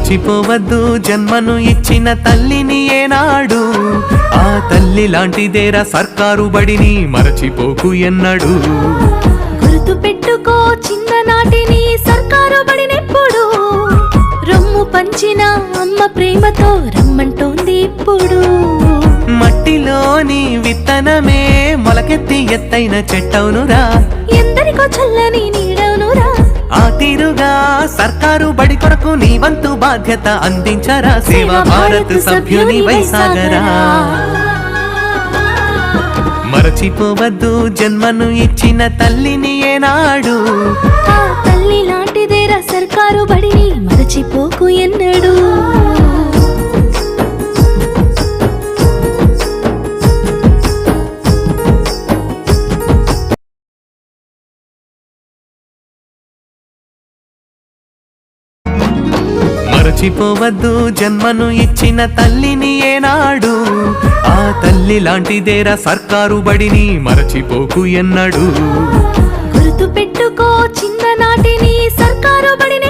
మరచిపోవద్దు జన్మను ఇచ్చిన తల్లిని ఏనాడు, ఆ తల్లి లాంటిదేరా సర్కారు బడిని మరచిపోకు ఎన్నడు. గుర్తు పెట్టుకో చిన్ననాటిని సర్కారు బడినెప్పుడు, రొమ్ము పంచిన అమ్మ ప్రేమతో రమ్మంటోంది ఇప్పుడు. మట్టిలోని విత్తనమే మొలకెత్తి ఎత్తైన చెట్టవునురా, ఎందరికో చల్లని నీడవునురా. ఆ తీరుగా సర్కారు బడి కొరకు నీ వంతు బాధ్యత అందించరా, సేవా భారత్ సభ్యుని వైసాగరా. మరచిపోవద్దు జన్మను ఇచ్చిన తల్లిని ఏనాడు, ఆ తల్లి లాంటిదేరా సర్కారు బడిని మరచిపోకు ఎన్నడు. మరచిపోవద్దు జన్మను ఇచ్చిన తల్లిని ఏనాడు, ఆ తల్లి లాంటిదేరా సర్కారు బడిని మరచిపోకు ఎన్నడు. గుర్తు పెట్టుకో చిన్ననాటిని సర్కారు బడిని